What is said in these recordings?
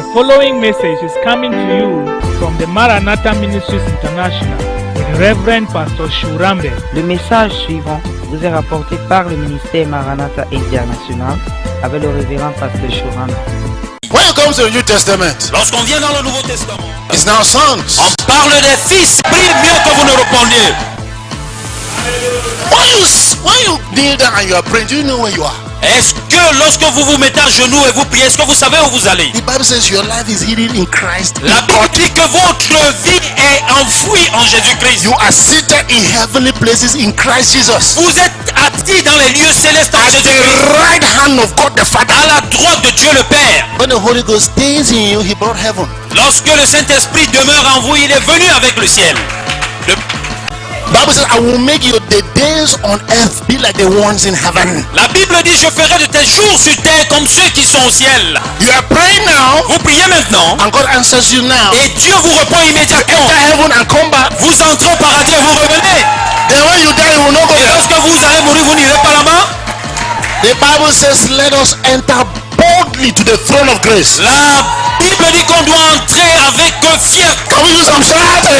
The following message is coming to you from the Maranatha Ministries International with Reverend Pastor Shurambe. Le message suivant vous est rapporté par le ministère Maranatha International avec le révérend Pasteur Shurambe. When it comes to the New Testament, Lorsqu'on vient dans le Nouveau Testament, it's now sons. on parle des fils. Prie mieux que vous ne répondiez. When you kneel down and you are praying, do you know where you are? Est-ce que lorsque vous vous mettez à genoux et vous priez, est-ce que vous savez où vous allez? The Bible says your life is hidden in Christ. La Bible dit que votre vie est enfouie en Jésus-Christ. You are seated in heavenly places in Christ Jesus. Vous êtes assis dans les lieux célestes en At the Jésus-Christ. right hand of God the Father. À la droite de Dieu le Père. When the Holy Ghost stays in you, He brought heaven. Lorsque le Saint-Esprit demeure en vous, il est venu avec le ciel. Le- Bible says, I will make you the days on earth be like the ones in heaven. La Bible dit, je ferai de tes jours sur terre comme ceux qui sont au ciel. You are praying now, Vous priez maintenant and God answers you now. et Dieu vous répond immédiatement. Enter heaven and come back. Vous entrez au paradis et vous revenez. Then when you die, you will not go Et there. lorsque vous allez mourir, vous n'irez pas là-bas. The Bible says, let us enter boldly to the throne of grace. La Bible dit qu'on doit entrer avec fierté. Can we do some shouting?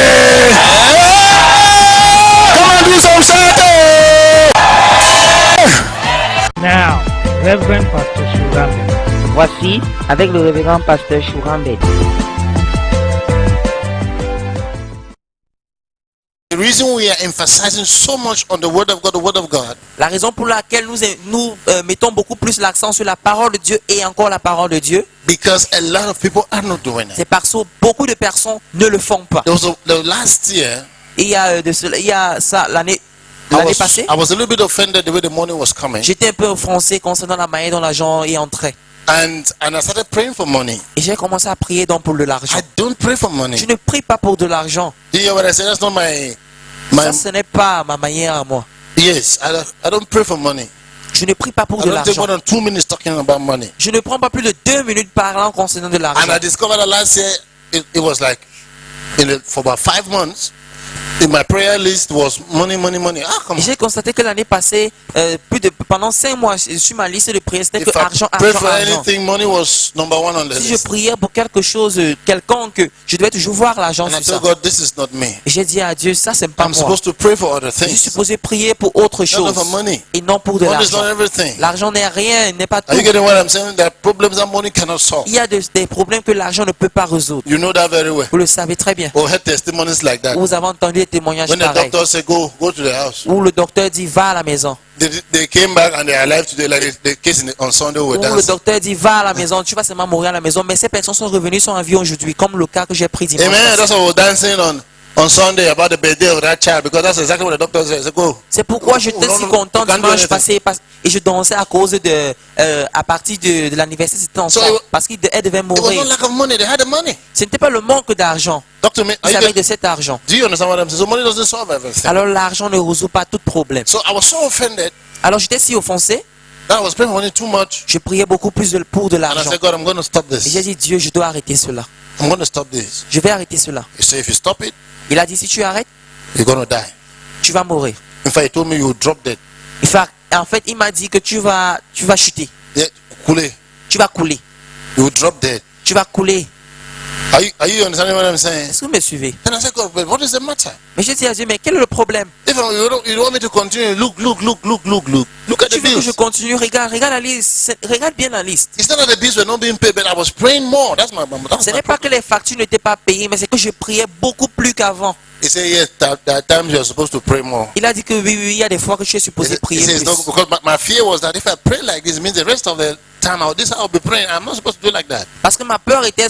Come on, do some shouting. Now, Reverend Pastor Shurambe. Voici avec le révérend Pasteur Shurambe. The reason we are emphasizing so much on the word of God, La raison pour laquelle nous mettons beaucoup plus l'accent sur la parole de Dieu et encore la parole de Dieu, because a lot of people are not doing it. c'est parce que beaucoup de personnes ne le font pas. The last year, Et il y a ça l'année passée, I was a little bit offended the way the money was coming, j'étais un peu offensé concernant la manière dont l'argent est entré. and I started praying for money. Et j'ai commencé à prier donc pour de l'argent. I don't pray for money. Je ne prie pas pour de l'argent. Do you hear what I say? That's not my. Ça, ce n'est pas ma manière à moi. Yes, I don't pray for money. Je ne prie pas pour I de don't take l'argent. more than 2 minutes talking about money. Je ne prends pas plus de 2 minutes parlant concernant de l'argent. And I discovered that last year it was like for about 5 months. In my prayer list was money. Ah, come Et on. j'ai constaté que l'année passée, pendant 5 mois, sur ma liste de prières, c'était If que I argent, pray argent, for argent. anything, money was number one on the Si je list. priais pour quelque chose quelconque, je devais toujours voir l'argent And I sur ça. told God, this is not me. Et j'ai dit à Dieu, ça c'est pas I'm moi. supposed to pray for other Je suis things. supposé prier pour autre Not chose for money. et non pour de Money is not l'argent. everything. L'argent n'est rien, n'est pas tout. Are you getting what I'm saying? There are problems that money cannot solve. Il y a des problèmes que l'argent ne peut pas résoudre. You know that very well. Vous le savez très bien. Or heard testimonies like that. Vous avez entendu des témoignages When the pareils. doctor said, go to the house. Où le docteur dit va à la maison. They came back and they are alive today, like the case on Sunday we were Où le dancing. docteur dit va à la maison, tu vas seulement mourir à la maison. Mais ces personnes sont revenues, sont en vie aujourd'hui, comme le cas que j'ai pris dimanche. Amen. passé. That's why we were dancing on Sunday about the birthday of that child, because that's exactly what the doctor said. So go. C'est pourquoi j'étais si content dimanche passé et je dansais à cause à partir de l'anniversaire de cet enfant parce qu'elle devait It was mourir. not lack of money. They had the money. Ce n'était pas le manque d'argent. Doctor, me, Ils avaient de cet argent. do you understand what I'm saying? So money doesn't solve everything. Alors l'argent ne résout pas tout problème. So I was so offended Alors j'étais si offensé, that I was praying for money too much. je priais beaucoup plus pour de And I l'argent. said, God, I'm going to stop Et j'ai this. dit Dieu, je dois arrêter cela. I'm going to stop this. Je vais arrêter cela. He said, if you stop it, Il a dit si tu arrêtes, you're going to die. tu vas mourir. In fact, he told me you will drop dead. En fait, il m'a dit que tu vas chuter. Yeah, couler. Tu vas couler. You will drop dead. Tu vas couler. Are you understanding what I'm saying? Est-ce que vous me suivez? Then I said, God, but what is the matter? Mais j'ai dit à Dieu, mais quel est le problème? If you don't want me to continue, look at Tu the veux que je bills. continue? Regarde la liste. Regarde bien la liste. It's not that the bills were not being paid, but I was praying more. That's my Ce n'est pas que les factures n'étaient pas payées, mais c'est que je priais beaucoup plus qu'avant. He said, yes, there are times you're supposed to pray more. Il a dit que oui, il y a des fois que je suis He supposé said, prier plus. no, because my fear was that if I pray like this, it means the rest of the time I'll be praying. I'm not supposed to do like that. Parce que ma peur était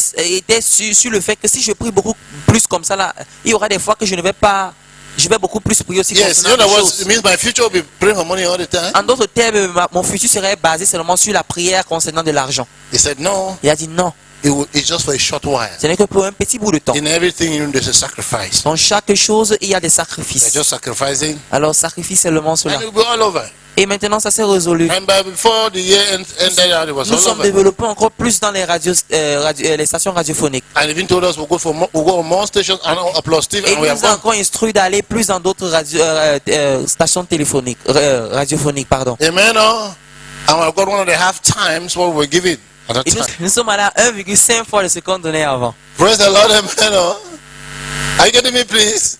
sur le fait que si je prie beaucoup plus comme ça, là, il y aura des fois que je vais beaucoup plus prier aussi Yes, concernant you know les what? choses. It means my future will be praying for money all the time. En d'autres termes, mon futur serait basé seulement sur la prière concernant de l'argent. He said, no, Il a dit non, it's just for a short while. ce n'est que pour un petit bout de temps. In everything, there's a sacrifice. Dans chaque chose, il y a des They're sacrifices. just sacrificing, Alors sacrifice seulement and cela. it will be all over. Et maintenant, ça s'est résolu. And before the year ended, it was Nous all sommes over. développés encore plus dans les les stations radiophoniques. And even told us we'll go on more stations and plus Steve, Et and we nous have a gone. encore instruit d'aller plus dans d'autres stations téléphoniques, radiophoniques, pardon. Amen. And we've got one of the half times what we're giving. at a Et time. nous sommes allés à 1,5 fois le seconde donnait avant. Praise the Lord, amen. Oh. Are you getting me, please?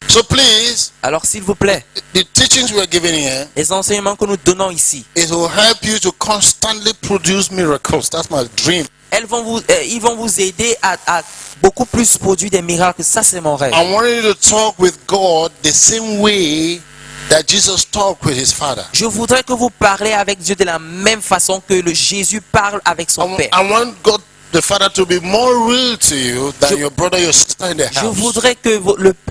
So please, Alors s'il vous plaît, the teachings we are giving here, les enseignements que nous donnons ici, it will help you to constantly produce miracles. That's my dream. ils vont vous aider à beaucoup plus produire des miracles. Ça, c'est mon rêve. I want you to talk with God the same way that Jesus talked with his Father. Je voudrais que vous parlez avec Dieu de la même façon que le Jésus parle avec son Père. I want God the Father to be more real to you than your brother, your sister in the Je house. voudrais que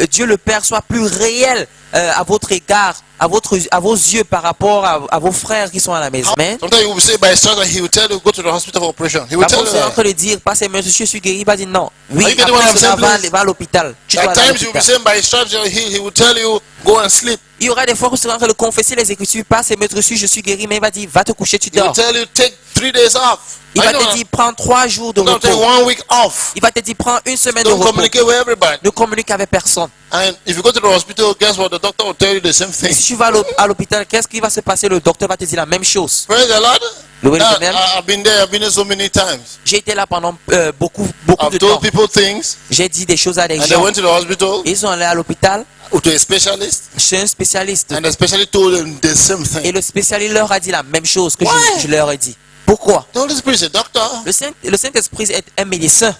Dieu le Père soit plus réel à votre égard, à vos yeux par rapport à vos frères qui sont à la maison. Amen. Sometimes you will say by his he will tell you go to the hospital for operation. He will tell Parfois, you c'est en train that. de dire, pas monsieur, je suis guéri, il va dire non. Oui, Are you getting what après I'm cela, saying, please? va à l'hôpital. Tu dois At aller à times you will be l'hôpital. saying by his stripes you're healed. He will tell you go and sleep. Il y aura des fois où tu seras en train de confesser les Écritures, pas c'est maître je suis guéri, mais il va dire, va te coucher, tu He will dors. tell you take 3 days off. Il I va know te dire, prends 3 jours de that. Don't take repos. 1 week off. Il va te dire, prends une semaine de Don't repos. communicate with everybody. Ne communique avec personne. And if you go to the hospital, guess what? The doctor will tell you the same Et thing. si tu vas à l'hôpital, qu'est-ce qui va se passer? Le docteur va te dire la même chose. Praise the Lord. Louez l'Éternel. I've been there so many times. J'ai été là pendant beaucoup I've de temps. told people things, J'ai dit des choses à des and they gens. went to the hospital Ils sont allés à l'hôpital to a specialist, chez un spécialiste. and the specialist told them the same Et thing. le spécialiste leur a dit la même chose que Ouais. je leur ai dit. Pourquoi? The Holy Spirit is a doctor. Le Saint-Esprit est un médecin.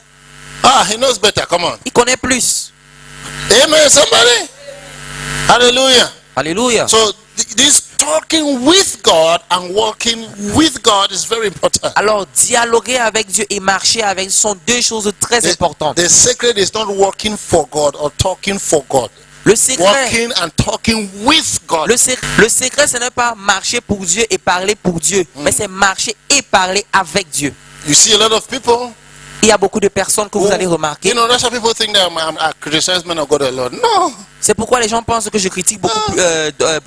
Ah, he knows better. Come on. Il connaît plus. Amen, somebody. Hallelujah. Alléluia. So this talking with God and walking with God is very important. Alors, dialoguer avec Dieu et marcher avec Dieu sont deux choses très importantes. The secret is not walking for God or talking for God. Le secret, Walking and talking with God. le secret, ce n'est pas marcher pour Dieu et parler pour Dieu, mais c'est marcher et parler avec Dieu. You see a lot of people. Il y a beaucoup de personnes que vous allez You remarquer. know, that's why people think that I criticize men of God a lot. No. C'est pourquoi les gens pensent que je critique beaucoup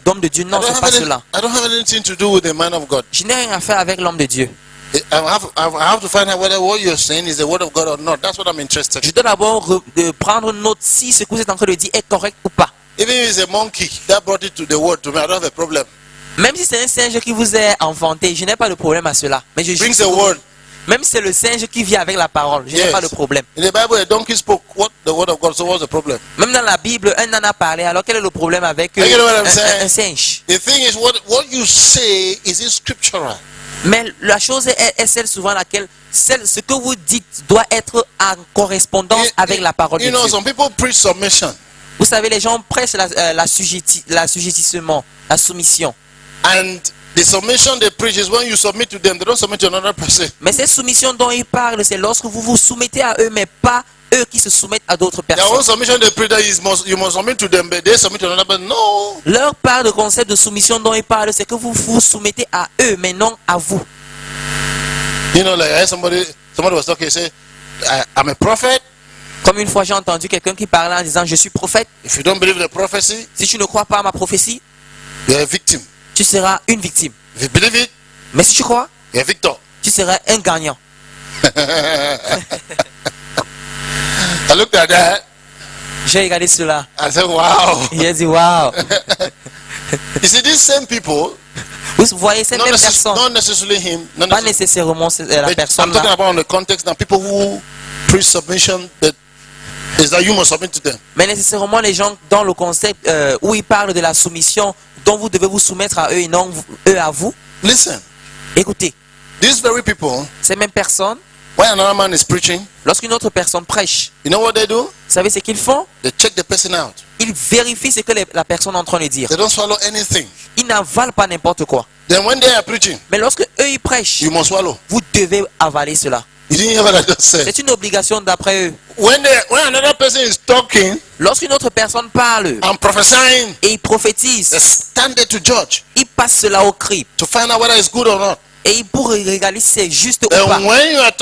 d'hommes de Dieu. Non, c'est pas cela. I don't have anything to do with the man of God. Je n'ai rien à faire avec l'homme de Dieu. I have to find out whether what you're saying is the word of God or not. That's what I'm interested Je in. dois d'abord prendre note si ce que vous êtes en train de dire est correct ou pas. Even if it's a monkey that brought it to the word to me, I don't have a problem. Même si c'est un singe qui vous est enfanté, je n'ai pas de problème à cela. Mais je Brings the word. même si c'est le singe qui vient avec la parole, je n'ai Yes. pas de problème. In the Bible, a donkey spoke what the word of God. So what's the problem? Même dans la Bible, un âne a parlé. Alors quel est le problème avec You know what I'm saying? un singe? The thing is, what you say is it scriptural. Mais la chose est celle souvent laquelle ce que vous dites doit être en correspondance avec la parole de You know, Dieu. some people preach submission, Vous savez, les gens prêchent l'assujettissement, la soumission. and the submission they preach is when you submit to them. They don't submit to another person. Mais cette soumission dont ils parlent, c'est lorsque vous vous soumettez à eux, mais pas eux qui se soumettent à d'autres Their own personnes. submission they preach that you must submit to them, but they submit to another person. No. Leur part de concept de soumission dont ils parlent, c'est que vous vous soumettez à eux, mais non à vous. You know, like I heard somebody was talking. He said, "I'm a prophet. Comme une fois, j'ai entendu quelqu'un qui parlait en disant, je suis prophète. If you don't believe the prophecy, Si tu ne crois pas à ma prophétie, you're a victim. tu seras une victime. If you believe it, Mais si tu crois, you're a victor." tu seras un gagnant. I looked at that. J'ai regardé cela. I said, "Wow." J'ai dit, waouh. You see, these same people, Vous voyez cette même personne. not necessarily him, not Pas necessarily, nécessairement la but personne I'm talking là. about on the context now. People who preach submission, that is that you must submit to them. Mais nécessairement les gens dans le concept où ils parlent de la soumission dont vous devez vous soumettre à eux et non eux à vous. Listen, Écoutez, these very people, ces mêmes personnes, when another man is preaching, lorsqu'une autre personne prêche, you know what they do? vous savez ce qu'ils font? They check the person out. Ils vérifient ce que la personne est en train de dire. They don't swallow anything. Ils n'avalent pas n'importe quoi. Then when they are preaching, Mais lorsque eux ils prêchent, you must swallow. vous devez avaler cela. You didn't hear what I just said. C'est une obligation d'après eux. When another person is talking Lorsqu'une autre personne parle and prophesying, et il prophétise, they stand there to judge, il passe cela au cri. to find out whether it's good or not. Et il pourrait regarder si c'est juste ou pas. And when they are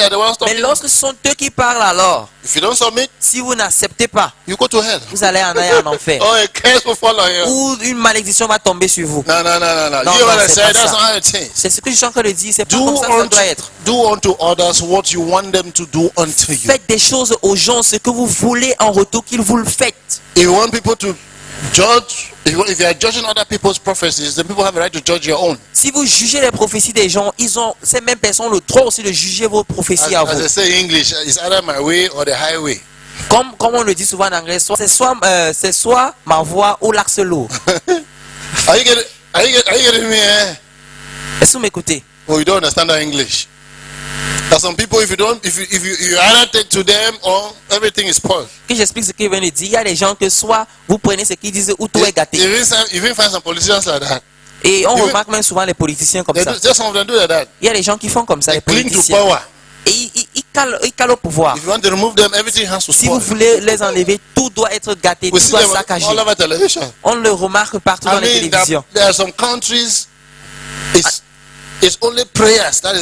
the ones Mais talking, lorsque ce sont eux qui parlent alors, if you don't submit, si vous n'acceptez pas, you go to hell. vous allez en aller en enfer. Oh, a curse will fall on you. Ou une malédiction va tomber sur vous. No. Non, You know non, what I c'est said? pas That's ça. how it is. C'est ce que je suis en train de dire. C'est pas Do comme ça que ça doit être. unto others what you want them to do unto you. Faites des choses aux gens, ce que vous voulez en retour qu'ils vous le faitent. If you want people to judge, if you are judging other people's prophecies, the people have a right to judge your own. Si vous jugez les prophéties des gens, ces mêmes personnes ont le droit aussi de juger vos prophéties à As vous. they say in English, it's either my way or the highway. Comme on le dit souvent en anglais, c'est soit ma voix ou l'axe lourd. Are you getting me? Eh? Est-ce que vous m'écoutez? Oh, you don't understand that English. There's some people, if you either take to them or everything is spoiled. Que j'explique ce qu'il vient de dire. Il y a des gens que soit vous prenez ce qu'ils disent ou tout est gâté. You even find some politicians like that. Et on You remarque même souvent les politiciens comme ça. Some of them do like that. Il y a des gens qui font comme ça, They les cling to politiciens. power. Et ils calent au pouvoir. If you want to remove them, everything has to Si vous spoil. voulez les enlever, tout doit être gâté, We tout see doit them saccager. all over television. On le remarque partout dans I les mean, télévisions. there are some countries. It's only prayers that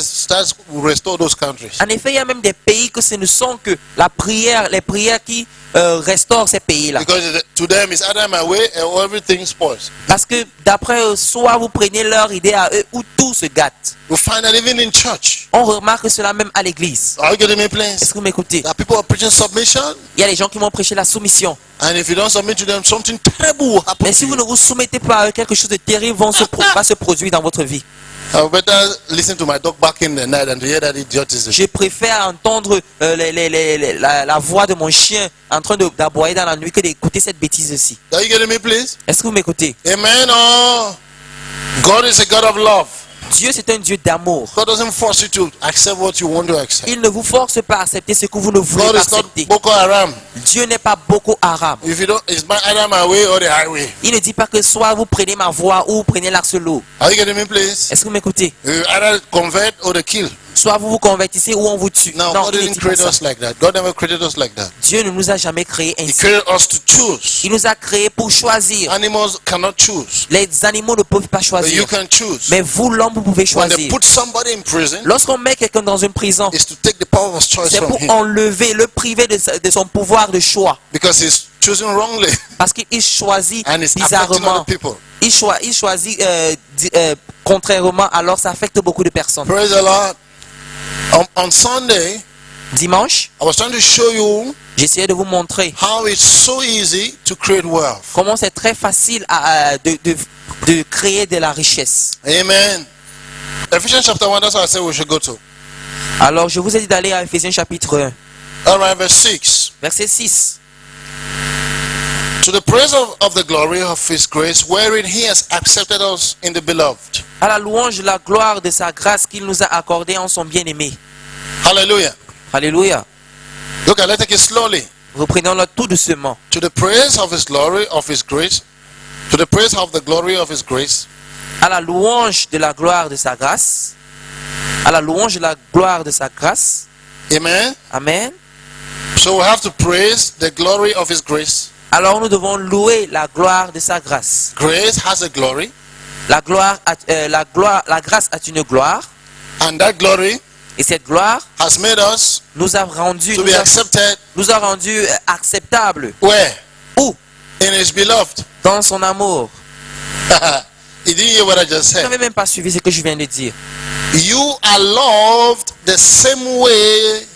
will restore those countries. En effet, il y a même des pays que ce ne sont que les prières qui restaurent ces pays-là. Because to them, it's either my way or everything spoils. Parce que d'après eux, soit vous prenez leur idée à eux ou tout se gâte. We find that even in church. On remarque cela même à l'église. Are you getting me, Est-ce please? que vous m'écoutez? There are people who are preaching submission, Il y a des gens qui vont prêcher la soumission. and if you don't submit to them, something terrible will happen. Mais si to vous you. ne vous soumettez pas à eux, quelque chose de terrible va se produire dans votre vie. I better listen to my dog back in the night and to hear that idiotism. Je préfère entendre la voix de mon chien en train d'aboyer dans la nuit que d'écouter cette bêtise-ci. Are you getting me, please? Est-ce que vous m'écoutez? Amen. Oh, God is a God of love. Dieu, c'est un Dieu d'amour. God doesn't force you to accept what you want to accept. Il ne vous force pas à accepter ce que vous ne voulez God pas is not accepter. Boko Haram. Dieu n'est pas Boko Haram. If you don't, it's either my way or the highway. Il ne dit pas que soit vous prenez ma voix ou vous prenez l'axe lourd. Are you getting me, please? Est-ce que vous m'écoutez? You either convert or the kill. Soit vous vous convertissez ou on vous tue. No, Non, God il ne didn't dit pas create ça. us like that. God never created us like that. Dieu ne nous a jamais créés He ainsi. created us to choose. Il nous a créés pour choisir. Animals cannot choose, Les animaux ne peuvent pas but you choisir. can choose. Mais vous, l'homme, vous pouvez When they choisir. put somebody in prison, Lorsqu'on met quelqu'un dans une prison, it's to take the power of choice c'est from pour him enlever, le priver de son pouvoir de choix. because he's choosing wrongly Parce qu'il choisit and it's affecting bizarrement. other people. Il choisit contrairement, alors ça affecte beaucoup de personnes. Praise the Lord. On Sunday, Dimanche, I was trying to show you j'essayais de vous montrer how it's so easy to create wealth. comment c'est très facile de créer de la richesse. Amen. Ephesians chapter 1, that's what I said we should go to. Alors, je vous ai dit d'aller à Ephésiens chapitre 1, All right, verse 6. verset 6. To the praise of the glory of his grace, wherein he has accepted us in the beloved. À la louange de la gloire de sa grâce qu'il nous a accordée en son bien-aimé. Hallelujah. Alléluia. Look, let's take it slowly. Reprenons-le tout doucement. To the praise of his glory, of his grace. To the praise of the glory of his grace. À la louange de la gloire de sa grâce. À la louange de la gloire de sa grâce. Amen. Amen. So we have to praise the glory of his grace. Alors nous devons louer la gloire de sa grâce. Grace has a glory, La grâce a une gloire. and that glory Et cette gloire has made us nous a rendu, to be accepted acceptables. where? Où? In his beloved. Dans son amour. You didn't hear what I just Vous said. n'avez même pas suivi ce que je viens de dire. You are loved the same way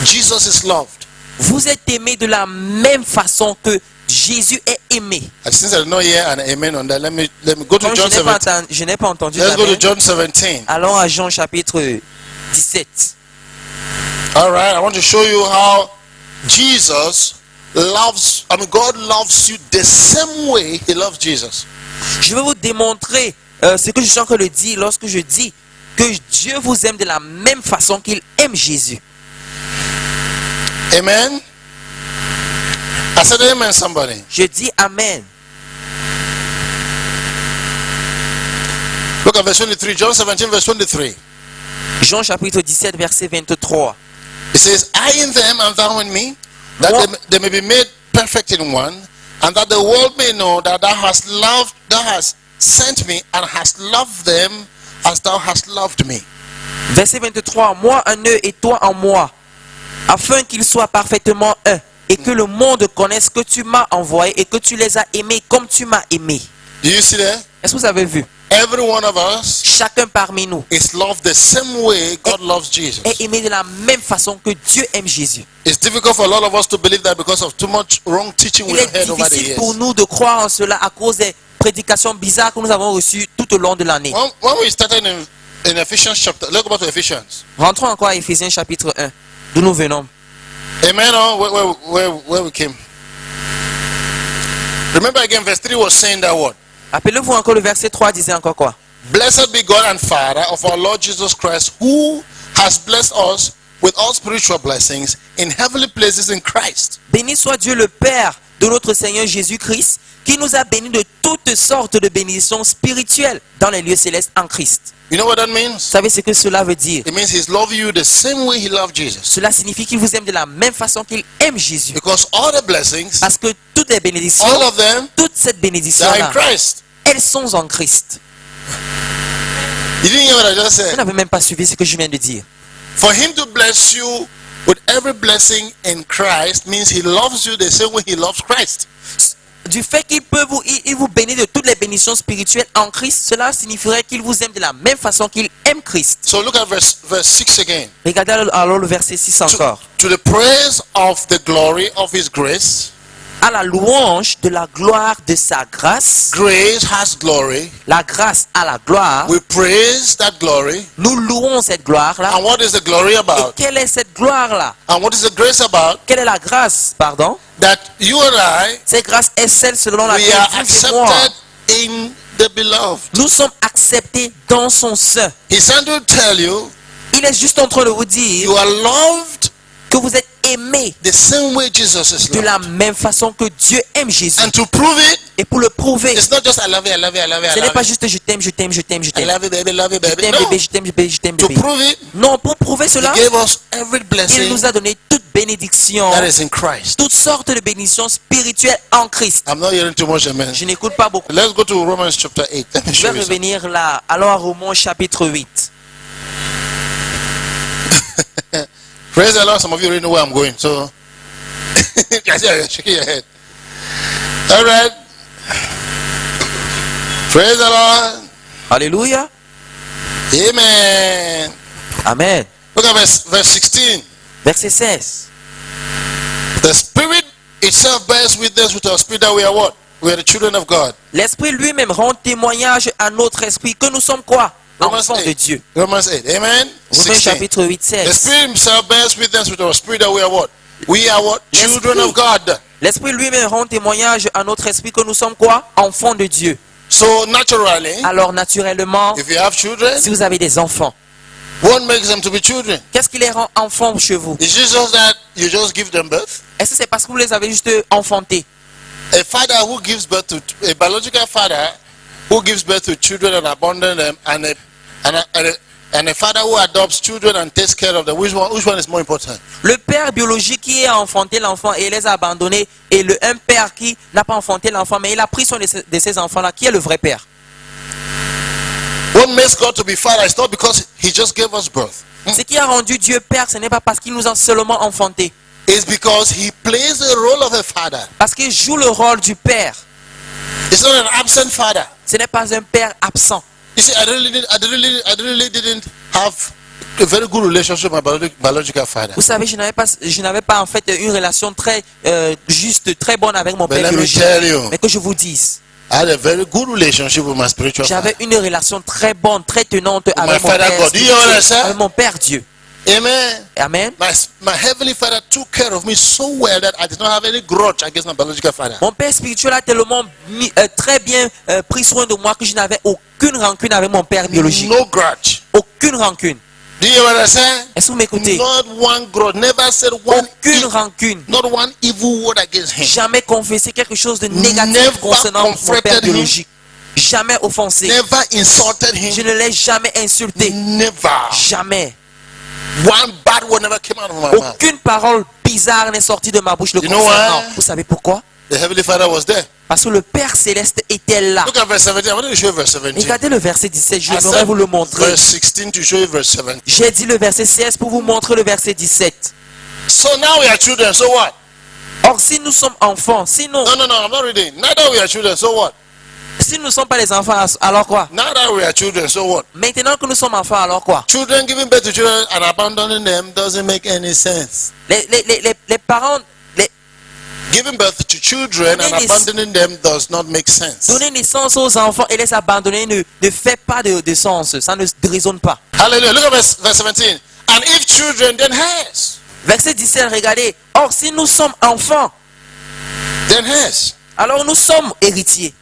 Jesus is loved. Vous êtes aimés de la même façon que Jésus est aimé. And since I did not hear an amen on that, let me go to Comme John 17. je n'ai pas entendu Let's go to l'amen, John 17. allons à Jean chapitre 17. All right, I want to show you how Jesus loves, God loves you the same way he loves Jesus. Je vais vous démontrer ce que je suis en train de dire lorsque je dis que Dieu vous aime de la même façon qu'il aime Jésus. Amen. I said amen, somebody. Je dis Amen. Look at verse 23. John 17, verse 23. Jean chapitre 17, verset 23. It says, I in them and thou in me, that they may be made perfect in one, and that the world may know that thou hast sent me and hast loved them as thou hast loved me. Verset 23. Moi en eux et toi en moi, afin qu'ils soient parfaitement un, et que le monde connaisse que tu m'as envoyé et que tu les as aimés comme tu m'as aimé. Do you see there? Est-ce que vous avez vu? Every one of us chacun parmi nous is loved the same way God loves Jesus. est aimé de la même façon que Dieu aime Jésus. It's difficult for a lot of us to believe that because of too much wrong teaching Il we est have heard over the difficile pour years. nous de croire en cela à cause des prédications bizarres que nous avons reçues tout au long de l'année. When we started in Ephesians chapter, let's go back to Ephesians. Rentrons encore à Éphésiens chapitre 1, d'où nous venons. Amen. Oh, where we came. Remember again, verse 3 was saying that word. Rappelez-vous encore le verset 3 disait encore quoi? Blessed be God and Father of our Lord Jesus Christ, who has blessed us with all spiritual blessings in heavenly places in Christ. Béni soit Dieu le Père de notre Seigneur Jésus-Christ, qui nous a bénis de toutes sortes de bénédictions spirituelles dans les lieux célestes en Christ. You know what that Vous means? savez ce que cela veut dire? It means He's loved you the same way He loved Jesus. Cela signifie qu'il vous aime de la même façon qu'il aime Jésus. Because all the blessings, Parce que toutes les bénédictions, all of them, toute cette they are in bénédiction-là, Christ. elles sont en Christ. You didn't hear what I just Vous said? n'avez même pas suivi ce que je viens de dire. For Him to bless you with every blessing in Christ means He loves you the same way He loves Christ. Du fait qu'il peut il vous bénit de toutes les bénédictions spirituelles en Christ, cela signifierait qu'il vous aime de la même façon qu'il aime Christ. So look at verse 6 again. Regardez alors le verset 6 encore. To the praise of the glory of His grace. À la louange de la gloire de sa grâce. Grace has glory. La grâce à la gloire. We praise that glory. Nous louons cette gloire-là. And what is the glory Et about? quelle est cette gloire-là? And what is the grace about? Quelle est la grâce, pardon? That you and I, Cette grâce est celle selon we laquelle are vous et moi, accepted in the beloved. nous sommes acceptés dans son sein. He's trying to tell you, Il est juste en train de vous dire you are loved que vous êtes aimés the same way Jesus is de la loved. même façon que Dieu aime Jésus. And to prove it, Et pour le prouver, it's not just I love you, I love you, I love you, ce I n'est pas love you. juste je t'aime, je t'aime, je t'aime, je I t'aime. love you, baby, love you, Je baby. t'aime No. bébé, je t'aime bébé, je t'aime To bébé. prove it, Non, pour prouver He cela, gave us every il blessing nous a donné toute bénédiction, that is in Christ. toutes sortes de bénédictions spirituelles en Christ. I'm not hearing too much, amen. Je n'écoute pas beaucoup. Let's go to Romans chapter 8. Let me Je show vais you something. revenir là. Alors à Romains chapitre 8. Praise the Lord. Some of you already know where I'm going. So, I see you're shaking your head. All right. Praise the Lord. Alléluia. Amen. Amen. Look at verse 16. Verset 16. The Spirit itself bears witness with our spirit that we are what? We are the children of God. L'Esprit lui-même rend témoignage à notre esprit que nous sommes quoi? Romans Enfants de 8. Dieu. Romans 8. Amen. Romains 16. chapitre 8, The 16. Spirit himself bears witness with our spirit that we are what? We are what? Children of God. L'Esprit lui-même rend témoignage à notre esprit que nous sommes quoi? Enfants de Dieu. So naturally, Alors naturellement, if you have children, si vous avez des enfants, what makes them to be children? qu'est-ce qui les rend enfants chez vous? Is it just that you just give them birth? Est-ce que c'est parce que vous les avez juste enfantés? A father who gives birth to a biological father who gives birth to children and abandons them, and a father who adopts children and takes care of them. Which one is more important? Le père biologique qui a enfanté l'enfant et les a abandonnés, et un père qui n'a pas enfanté l'enfant, mais il a pris soin de ces enfants-là, qui est le vrai père? What makes God to be father is not because he just gave us birth. Ce qui a rendu Dieu père, ce n'est pas parce qu'il nous a seulement enfantés, It's because he plays the role of a father. parce qu'il joue le rôle du père. It's not an absent father. Ce n'est pas un père absent. You see, I really didn't have a very good relationship with my biological father. Vous savez, je n'avais pas en fait une relation très juste, très bonne avec mon But père let me biologique. tell you, Mais que je vous dise, I had a very good relationship with my spiritual father. j'avais une relation très bonne, très tenante my avec mon father père God. Do you spirituel, understand? avec mon père Dieu. Amen. Amen. My heavenly father took care of me so well that I did not have any grudge against my biological father. Mon père spirituel a tellement très bien pris soin de moi que je n'avais aucune rancune avec mon père biologique. No grudge. Aucune rancune. Do you understand? Est-ce que vous m'écoutez? Not one grudge. Never said one. Aucune rancune. Not one evil word against him. Jamais confessé quelque chose de négatif Never concernant mon confronted père him. biologique. Jamais offensé. Never insulted Je him. ne l'ai jamais insulté. Never. Jamais. One bad word never came out of my mouth. Aucune parole bizarre n'est sortie de ma bouche le You know concernant. why? Vous savez pourquoi? The heavenly father was there. Parce que le Père Céleste était là. Look at verse 17. I want to show you verse 17. Regardez le verset 17, je I vais said vous le montrer. verse 16 to show you verse 17. J'ai dit le verset 16 pour vous montrer le verset 17. So now we are children. So what? Or si nous sommes enfants, sinon, No, I'm not reading. Neither we are children. So what? si nous ne sommes pas les enfants, alors quoi? Now that we are children, so what? Maintenant que nous sommes enfants, alors quoi? Children giving birth to children and abandoning them doesn't make any sense. Les parents, Giving birth to children and abandoning them does not make sense. donner naissance aux enfants et les abandonner ne fait pas de sens. Ça ne résonne pas. Hallelujah. Look at verse 17. And if children, then heirs. Verset 17, regardez. Or, si nous sommes enfants, Then heirs. alors nous sommes héritiers.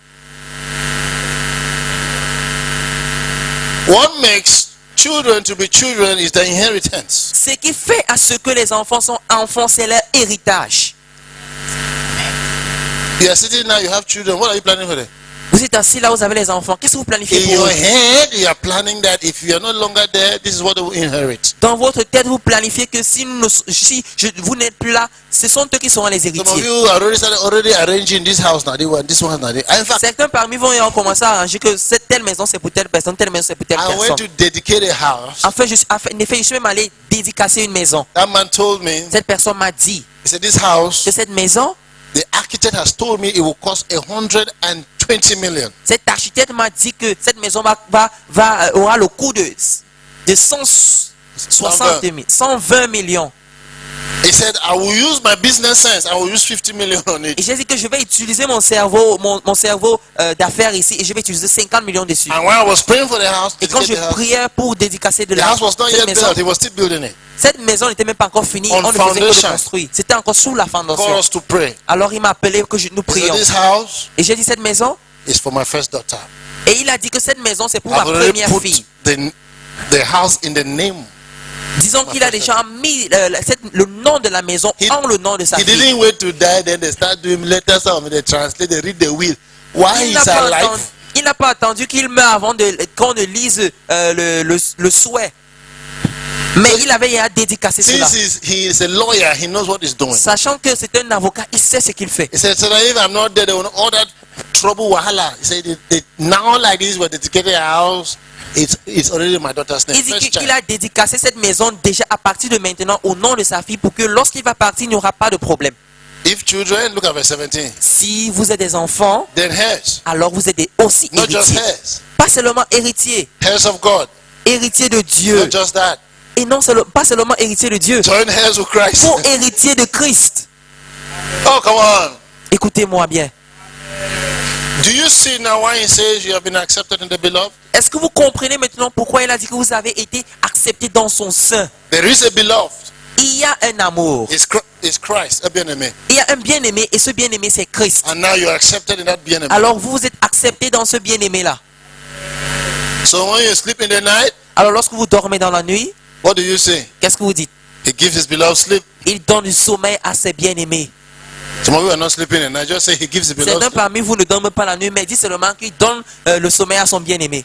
What makes children to be children is the inheritance. Ce qui fait à ce que les enfants sont enfants, c'est leur héritage. You are sitting now, you have children. What are you planning for them? Vous êtes assis là, vous avez les enfants. Qu'est-ce que vous planifiez In pour your eux? head, you are planning that if you are no longer there, this is what they will inherit. Dans votre tête, vous planifiez que si vous n'êtes plus là, ce sont eux qui seront les Some of héritiers. you are already arranging this house now. They want this one now. In fact, Certains parmi vous ont commencé à arranger que cette telle maison c'est pour telle personne, telle maison c'est pour telle I went personne. to dedicate a house. En effet, je suis même allé dédicacer une maison. That man told me, Cette personne m'a dit he said, this house, que cette maison, the architect has told me it will cost 120 million. cet architecte m'a dit que cette maison aura le coût de 120 millions. He said, I will use my business sense. I will use 50 million on Et it. j'ai dit que je vais utiliser mon cerveau, mon cerveau d'affaires ici et je vais utiliser 50 millions dessus. And when I was praying for the house, Et quand je dedicate the house, priais pour dédicacer de the la house was not cette yet maison, built. He was still building it. cette maison n'était même pas encore finie, On on ne faisait que de foundation. construire. C'était encore sous la For fondation. us to pray. Alors il m'a appelé que nous He said, prions. this house Et j'ai dit cette maison, is for my first daughter. et il a dit que cette maison c'est pour ma I've already première put fille. the house in the name. Disons qu'il a déjà mis le nom de la maison en le nom de sa He fille. didn't wait to die, then they start doing letters of they translate, they read the will. While Il n'a he's pas alive, attendu- il n'a pas attendu qu'il meure avant qu'on ne lise le souhait. Mais il avait déjà dédicacé cela. he is a lawyer, he knows what he's doing. Sachant que c'est un avocat, il sait ce qu'il fait. He said, so that if I'm not there, they will all that trouble wahala. He said, now like this, we're dedicating a house. It's already my daughter's name. Il dit First qu'il child. a dédicacé cette maison déjà à partir de maintenant au nom de sa fille pour que lorsqu'il va partir, il n'y aura pas de problème. If children, look at verse 17. Si vous êtes des enfants, Then heirs, alors vous êtes aussi not just héritiers. heirs, Pas seulement héritiers, heirs of God. héritiers de Dieu. Not just that, Et non, pas seulement héritiers de Dieu, joint heirs with Christ. pour héritiers de Christ. Oh, come on. Écoutez-moi bien. Do you see now why he says you have been accepted in the beloved? Est-ce que vous comprenez maintenant pourquoi il a dit que vous avez été acceptés dans son sein? There is a beloved. Il y a un amour. It's Christ, a bien-aimé. Il y a un bien-aimé et ce bien-aimé c'est Christ. And now you're accepted in that bien-aimé. Alors vous êtes acceptés dans ce bien-aimé-là. So when you sleep in the night, Alors lorsque vous dormez dans la nuit, what do you say? qu'est-ce que vous dites? He gives his beloved sleep. Il donne du sommeil à ses bien-aimés. Some of you are not sleeping and I just say he gives the beloved Certains sleep. parmi vous ne dorment pas la nuit, mais dit seulement qu'il donne le sommeil à son bien-aimé.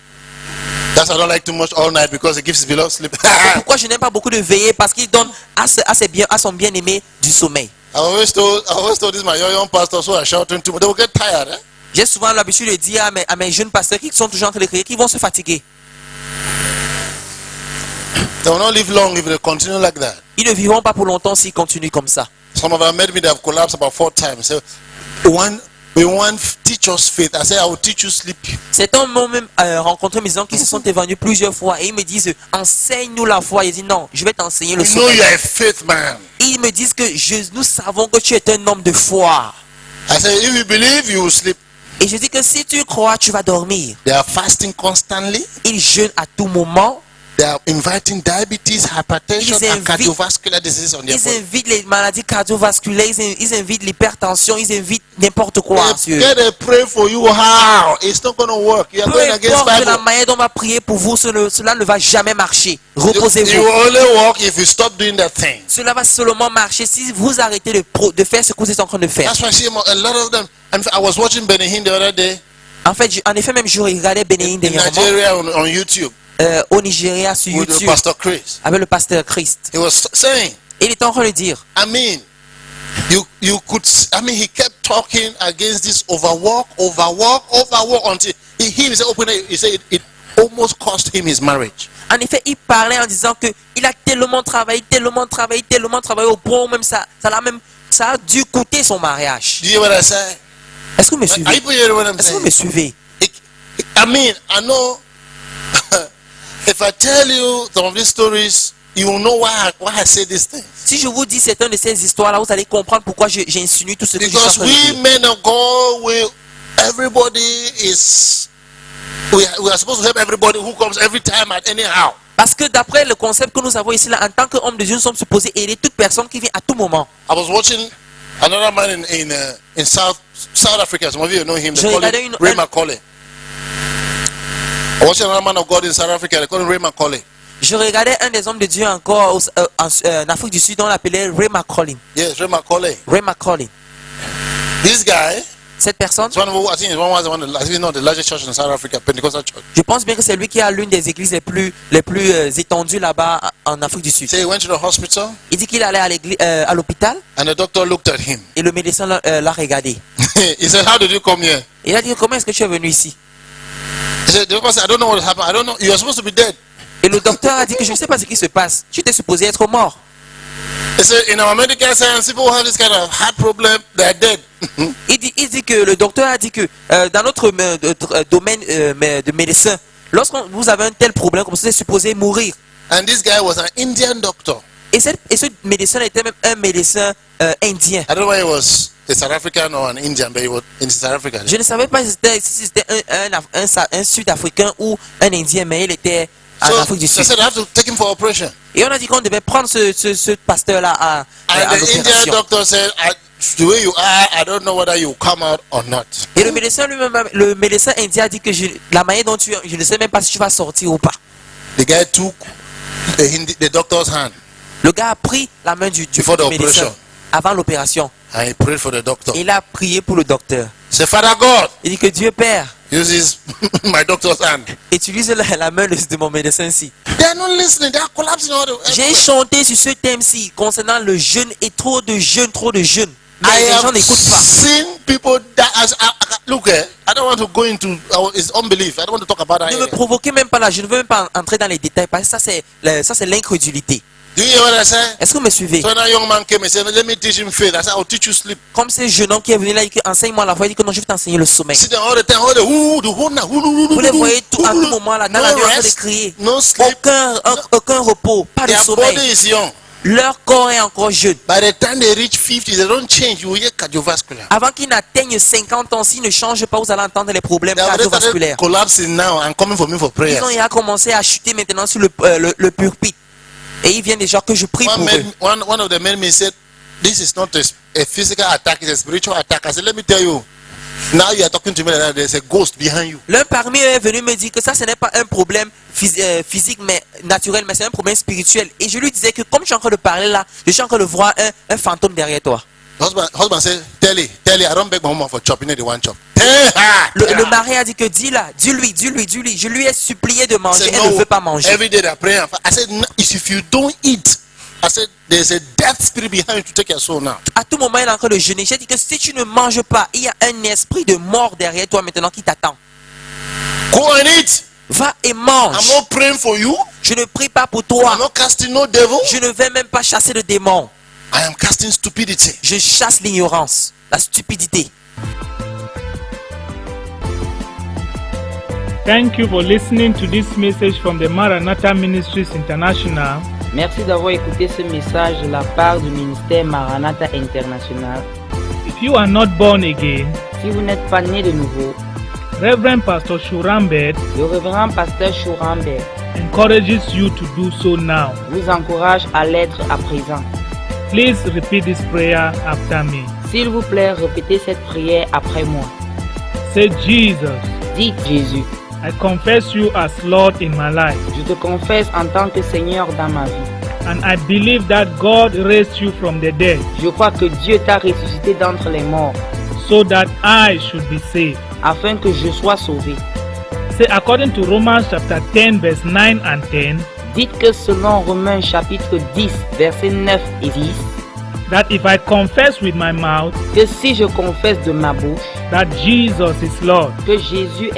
That's why I don't like too much all night because he gives his beloved sleep. Pourquoi je n'aime pas beaucoup de veiller? Parce qu'il donne à son bien-aimé du sommeil. I always told this my young pastors who are shouting too much. They will get tired. Eh? J'ai souvent l'habitude de dire à mes jeunes pasteurs qui sont toujours en train de crier, qu'ils vont se fatiguer. They will not live long if they continue like that. Ils ne vivront pas pour longtemps s'ils continuent comme ça. Some of them met me, they have collapsed about 4 times. So, we want teach us faith. I say, I will teach you sleep. Certains m'ont même rencontré mes gens qui se sont évanouis plusieurs fois et ils me disent enseigne-nous la foi. Ils disent non, je vais t'enseigner le We know sommeil. you are a faith man. Ils me disent que nous savons que tu es un homme de foi. I say, if you believe, you will sleep. Et je dis que si tu crois, tu vas dormir. They are fasting constantly. Ils jeûnent à tout moment. They are inviting diabetes, hypertension, Ils and invitent- cardiovascular diseases on their Ils body. invitent les maladies cardiovasculaires, ils invitent l'hypertension, ils invitent n'importe quoi. Monsieur. They pray for you. How? It's not going to work. You are Peu going against importe la Bible. manière dont on va prier pour vous, cela ne va jamais marcher. You Reposez-vous. will only work if you stop doing that thing. Cela va seulement marcher si vous arrêtez de faire ce que vous êtes en train de faire. That's why I see a lot of them. And I was watching Benny Hinn the other day En fait, en effet, même je regardais Bénéine in dernièrement Nigeria on YouTube au Nigeria sur with YouTube Pastor Chris. avec le pasteur Christ. He was saying, Et il était en train de dire, I mean, he kept talking against this overwork until he himself opened it. He said it almost cost him his marriage. en effet, il parlait en disant que il a tellement travaillé au point où même ça a dû coûter son mariage. Do you hear what I say? Est-ce que vous me Are suivez? you hearing what I'm Est-ce que vous me saying? suivez? It I mean, I know if I tell you some of these stories, you will know why I say these things. Si je vous dis certaines de ces histoires-là, vous allez comprendre pourquoi j'insinue tout ce que je suis en Because train de we dire. men of God, everybody is, we are supposed to help everybody who comes every time at anyhow. Parce que d'après le concept que nous avons ici, là, en tant qu'homme de Dieu, nous sommes supposés aider toute personne qui vient à tout moment. I was watching another man in South Africa. Some of you know him. They Je call regardais him Ray Macaulay. I was watching another man of God in South Africa. They call him Ray Macaulay. Je regardais un des hommes de Dieu encore en Afrique du Sud, on l'appelait Ray Macaulay. Yes, Ray Macaulay. Ray Macaulay. This guy, Cette personne, I think it's one of the largest churches in South Africa, Pentecostal church. je pense bien que c'est lui qui a l'une des églises les plus étendues là-bas en Afrique du Sud. So he went to the hospital Il dit qu'il allait à l'hôpital and the doctor looked at him. et le médecin l'a regardé. He said, "How did you come here?" Il a dit, comment est-ce que tu es venu ici? He said, "The doctor said, I don't know what happened. I don't know. You are supposed to be dead." Et le docteur a dit que je ne sais pas ce qui se passe. Tu étais supposé être mort. He said, "In our medical science, people who have this kind of heart problem, they are dead." Il dit que le docteur a dit que dans notre domaine de médecin, lorsque vous avez un tel problème, comme ça, vous êtes supposé mourir. And this guy was an Indian doctor. Et ce médecin était même un médecin indien. I don't know why he was a South African or an Indian, but he was in South Africa. Je ne savais pas si c'était un Sud-Africain ou un Indien, mais il était en Afrique du So I Sud. said, I have to take him for operation. Et on a dit qu'on devait prendre ce pasteur-là à And the Indian l'opération. doctor said, "The way you are, I don't know whether you come out or not." Et le médecin lui-même, le médecin indien a dit que la manière dont tu es, je ne sais même pas si tu vas sortir ou pas. The guy took the doctor's hand Le gars a pris la main du Before the médecin operation. avant l'opération. and he prayed for the doctor. Et il a prié pour le docteur. Say, "Father God, Il dit que Dieu Père, uses my doctor's hand." utilise la main de mon médecin-ci. They are not listening. They are collapsing all the J'ai chanté sur ce thème-ci concernant le jeûne et trop de jeûne. Mais I les gens have n'écoutent pas. seen people that look. I don't want to go into it's unbelief. I don't want to talk about that. Ne me area. provoquez même pas là. Je ne veux même pas entrer dans les détails parce que ça c'est l'incrédulité. Do you hear what I say? Est-ce que vous me suivez? So when a young man came and said, "Let me teach him faith," I said, "I'll teach you sleep." Comme ce jeune homme qui est venu là, il dit enseigne-moi la foi, il dit que non, je vais t'enseigner le sommeil. Sit down all the time, all the Vous les voyez à tout moment là, dans la nuit en train de crier. no sleep. Aucun repos, pas de Their sommeil. body is young. Leur corps est encore jeune. By the time they reach 50, they don't change. You will hear cardiovascular. Avant qu'ils n'atteignent 50 ans, s'ils ne changent pas, vous allez entendre les problèmes They have already started cardiovasculaires. collapsing now and coming for me for prayer. Ils ont déjà commencé à chuter maintenant sur le pulpit. Et ils viennent déjà que je prie pour eux. One of the men said, "This is not a physical attack; it's a spiritual attack." I said, "Let me tell you. Now you are talking to me like that. There's a ghost behind you." L'un parmi eux est venu me dire que ça, ce n'est pas un problème physique, mais naturel, mais c'est un problème spirituel. Et je lui disais que comme je suis en train de parler là, je suis en train de voir un fantôme derrière toi. Husband said, Tell her, I don't beg my woman for chopping the one chop. Tell her. Le mari a dit que dis-lui. Je lui ai supplié de I manger, said, elle ne veut pas manger. Every day they pray. I said, "No, if you don't eat," I said, "there's a death spirit behind you to take your soul now." À tout moment, il est en train de jeûner. J'ai dit que si tu ne manges pas, il y a un esprit de mort derrière toi maintenant qui t'attend. Go and eat. Va et I'm mange. not praying for you. Je ne prie pas pour I'm toi. not casting no devil. Je ne vais même pas chasser le démon. I am casting stupidity. Je chasse l'ignorance, la stupidité. Thank you for listening to this message from the Maranatha Ministries International. Merci d'avoir écouté ce message de la part du ministère Maranatha International. If you are not born again, Si vous n'êtes pas né de nouveau, Reverend Pastor Shurambed le révérend pasteur Chourambert encourages you to do so now. vous encourage à l'être à présent. Please repeat this prayer after me. S'il vous plaît, répétez cette prière après moi. Say, Jesus, Dites Jésus, I confess you as Lord in my life, je te confesse en tant que Seigneur dans ma vie. and I believe that God raised you from the dead Je crois que Dieu t'a ressuscité d'entre les morts, so that I should be saved. afin que je sois sauvé. Say, according to Romans chapter 10, verse 9 and 10, Dites que selon Romains chapitre 10, versets 9 et 10, that if I confess with my mouth que si je confesse de ma bouche that Jesus is Lord, que Jésus